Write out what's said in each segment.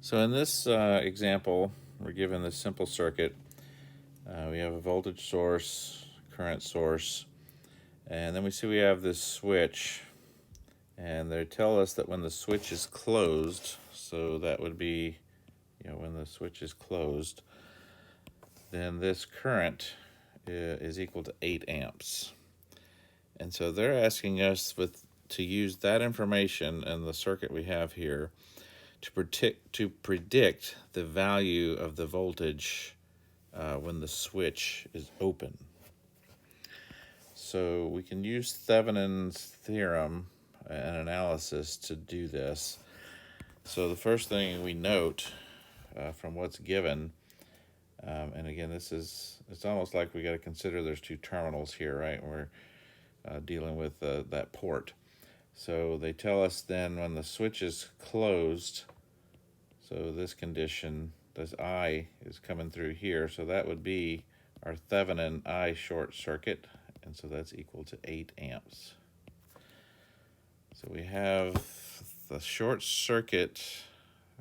So in this example, we're given this simple circuit. We have a voltage source, current source, and then we see we have this switch, and they tell us that when the switch is closed, so that would be, when the switch is closed, then this current is equal to 8 amps. And so they're asking us to use that information and the circuit we have here to predict the value of the voltage when the switch is open. So we can use Thevenin's theorem and analysis to do this. So the first thing we note from what's given, and again, it's almost like we got to consider there's two terminals here, right? We're dealing with that port. So they tell us then when the switch is closed, so this condition, this I is coming through here, so that would be our Thevenin I short circuit, and so that's equal to 8 amps. So we have the short circuit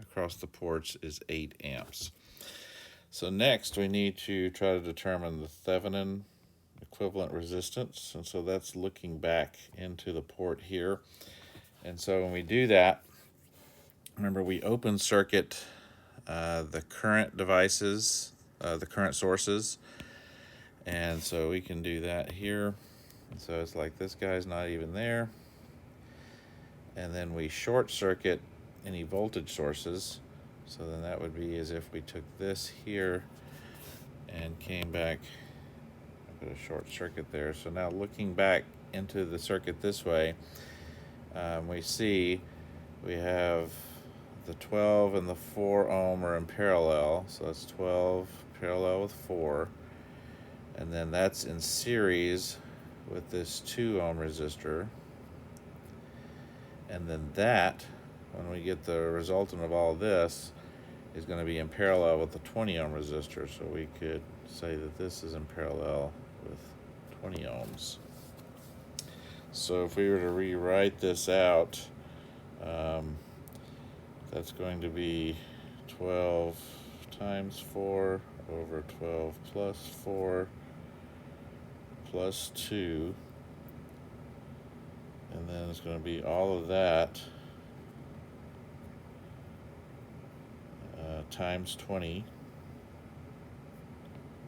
across the ports is 8 amps. So next we need to try to determine the Thevenin equivalent resistance, and so that's looking back into the port here. And so when we do that, remember we open circuit the current devices, the current sources, and so we can do that here. And so it's like this guy's not even there, and then we short circuit any voltage sources. So then that would be as if we took this here and came back, I put a short circuit there. So now looking back into the circuit this way, we see we have the 12 and the 4 ohm are in parallel, so that's 12 parallel with 4, and then that's in series with this 2 ohm resistor, and then that, when we get the resultant of all this, is going to be in parallel with the 20 ohm resistor, so we could say that this is in parallel with 20 ohms. So if we were to rewrite this out, that's going to be 12 times 4 over 12 plus 4 plus 2, and then it's going to be all of that times 20,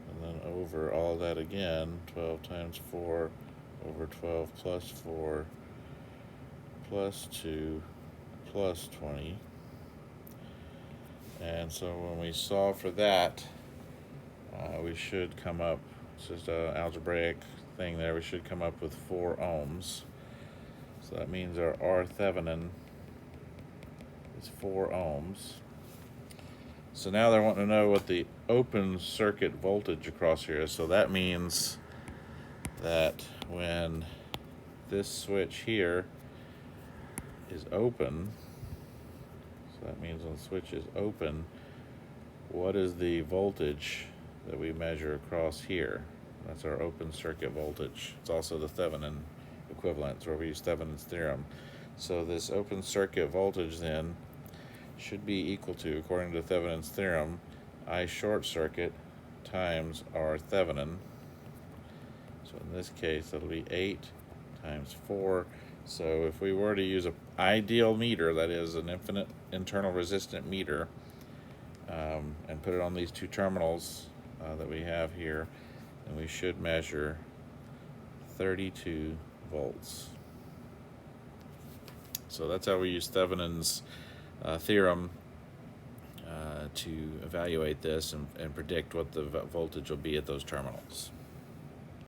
and then over all of that again, 12 times 4 over 12 plus 4 plus 2 plus 20. And so when we solve for that, we should come up, it's just an algebraic thing there, we should come up with 4 ohms. So that means our R Thevenin is 4 ohms. So now they're wanting to know what the open circuit voltage across here is. So that means that when this switch here is open, so that means when the switch is open, what is the voltage that we measure across here? That's our open circuit voltage. It's also the Thevenin equivalent, so we use Thevenin's theorem. So this open circuit voltage then should be equal to, according to Thevenin's theorem, I short circuit times R Thevenin. So in this case, that'll be 8 times 4. So if we were to use an ideal meter, that is an infinite internal resistant meter, and put it on these two terminals that we have here, then we should measure 32 volts. So that's how we use Thevenin's theorem to evaluate this and predict what the voltage will be at those terminals.